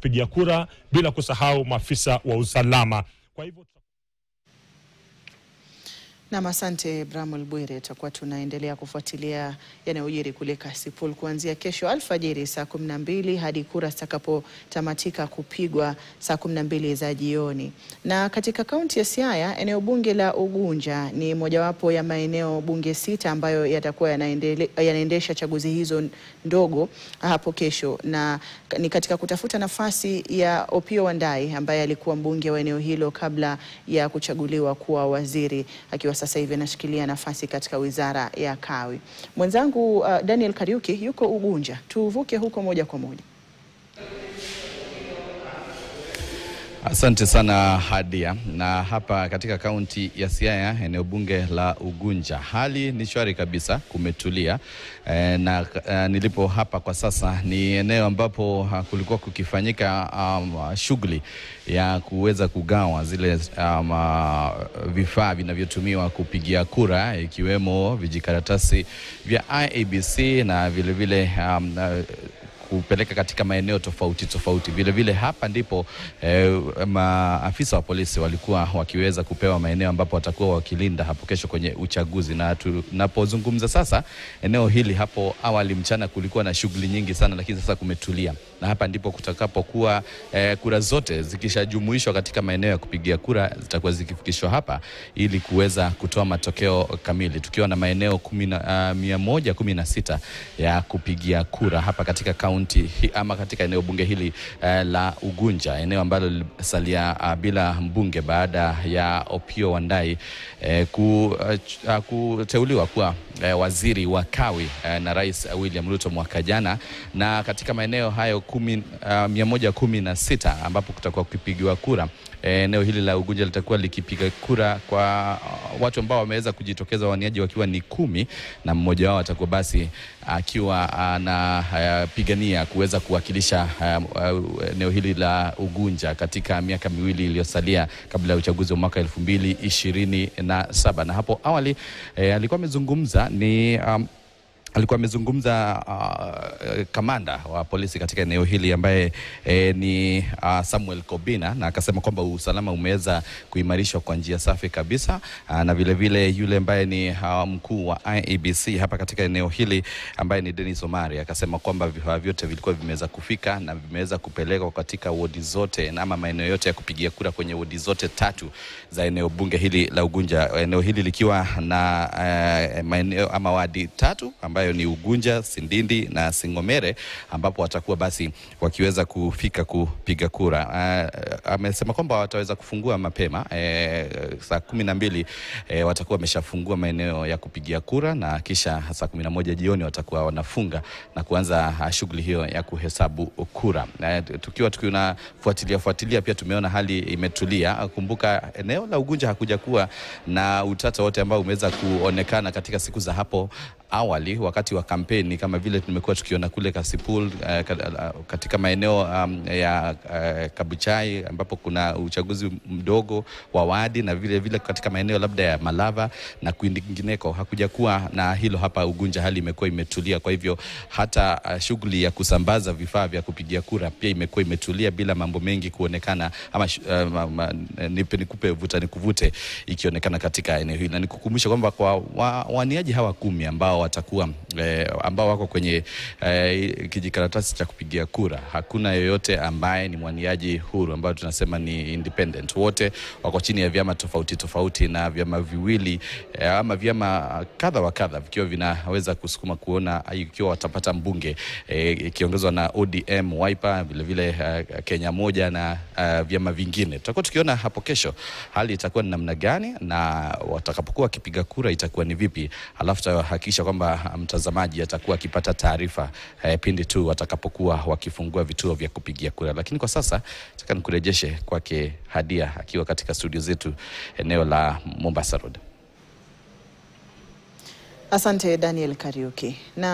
kupigia kura, bila kusahau maafisa wa usalama. Kwa hivyo na asante Bramwell Bwire, tutakuwa tunaendelea kufuatilia yanayojiri kule Kasipul kuanzia kesho alfajiri saa 12 hadi kura zitakapotamatika kupigwa saa 12 za jioni. Na katika kaunti ya Siaya, eneo bunge la Ugunja ni mojawapo ya maeneo bunge 6 ambayo yatakuwa yanaendesha chaguzi hizo ndogo hapo kesho, na ni katika kutafuta nafasi ya Opiyo Wandayi ambaye alikuwa mbunge wa eneo hilo kabla ya kuchaguliwa kuwa waziri, akiwa sasa hivi anashikilia nafasi katika wizara ya Kawi. Mwenzangu Daniel Kariuki yuko Ugunja, tuvuke huko moja kwa moja. Asante sana Hadia. Na hapa katika kaunti ya Siaya, eneo bunge la Ugunja, hali ni shwari kabisa, kumetulia. Nilipo hapa kwa sasa ni eneo ambapo kulikuwa kukifanyika shughuli ya kuweza kugawa zile vifaa vinavyotumiwa kupigia kura, ikiwemo vijikaratasi vya IEBC na vile vile kupeleka katika maeneo tofauti. Vile vile hapa ndipo maafisa wa polisi walikuwa wakiweza kupewa maeneo ambapo watakuwa wakilinda hapo kesho kwenye uchaguzi. Na tunapozungumza sasa, eneo hili hapo awali mchana kulikuwa na shughuli nyingi sana, lakini sasa kumetulia. Na hapa ndipo kutakapokuwa kura zote zikishajumuishwa katika maeneo ya kupigia kura zitakuwa zikifikishwa hapa ili kuweza kutoa matokeo kamili, tukiwa na maeneo 116 ya kupigia kura hapa katika kaunti ama katika eneo bunge hili la Ugunja, eneo ambalo lisalia bila mbunge baada ya Opiyo Wandayi kuteuliwa kuwa waziri wa Kawi na Rais William Ruto mwaka jana. Na katika maeneo hayo 116 ambapo kutakuwa kupigiwa kura, eneo hili la Ugunja litakuwa likipiga kura kwa watu ambao wameweza kujitokeza, waniaji wakiwa ni 10, na mmoja wao atakuwa basi akiwa anapigania kuweza kuwakilisha eneo hili la Ugunja katika miaka miwili iliyosalia kabla ya uchaguzi wa mwaka 2027. Na hapo awali alikuwa amezungumza kamanda wa polisi katika eneo hili ambaye ni Samuel Kobina, na akasema kwamba usalama umeweza kuimarishwa kwa njia safi kabisa. Na vile vile yule ambaye ni mkuu wa IEBC hapa katika eneo hili ambaye ni Dennis Omari akasema kwamba vifaa vyote vilikuwa vimeweza kufika na vimeweza kupelekwa katika wodi zote na ama maeneo yote ya kupigia kura kwenye wodi zote 3 za eneo bunge hili la Ugunja, eneo hili likiwa na maeneo ama wadi 3 ambayo ni Ugunja, Sindindi na Singomere, ambapo watakuwa basi wakiweza kufika kupiga kura. Amesema kwamba wataweza kufungua mapema saa 12 watakuwa wameshafungua maeneo ya kupigia kura, na kisha saa 11 jioni watakuwa wanafunga na kuanza shughuli hiyo ya kuhesabu kura. Tukiwa tunafuatilia pia tumeona hali imetulia. Kumbuka eneo la Ugunja hakuja kuwa na utata wote ambao umeweza kuonekana katika siku za hapo awali wakati wa kampeni, kama vile tumekuwa tukiona kule Kasipul, katika maeneo ya Kabuchai ambapo kuna uchaguzi mdogo wa wadi, na vile vile katika maeneo labda ya Malava na kwingineko. Hakuja kuwa na hilo hapa Ugunja, hali imekuwa imetulia. Kwa hivyo hata shughuli ya kusambaza vifaa vya kupigia kura pia imekuwa imetulia bila mambo mengi kuonekana, ama nikupe vuta nikuvute ikionekana katika eneo hili. Na nikukumbusha kwamba kwa waniaji hawa 10 ambao wako kwenye kijikaratasi cha kupigia kura, hakuna yoyote ambaye ni mwaniaji huru ambao tunasema ni independent. Wote wako chini ya vyama tofauti na vyama viwili ama vyama kadha wa kadha vikiwa vinaweza kusukuma kuona ikiwa watapata mbunge, ikiongozwa na ODM, Wiper, vile vile Kenya moja na vyama vingine. Tutakuwa tukiona hapo kesho hali itakuwa ni namna gani na watakapokuwa wakipiga kura itakuwa ni vipi. Alafu tutahakikisha kwamba mtazamaji atakuwa akipata taarifa pindi tu watakapokuwa wakifungua vituo vya kupigia kura. Lakini kwa sasa nataka nikurejeshe kwake Hadia akiwa katika studio zetu eneo la Mombasa Road. Asante Daniel Kariuki. Na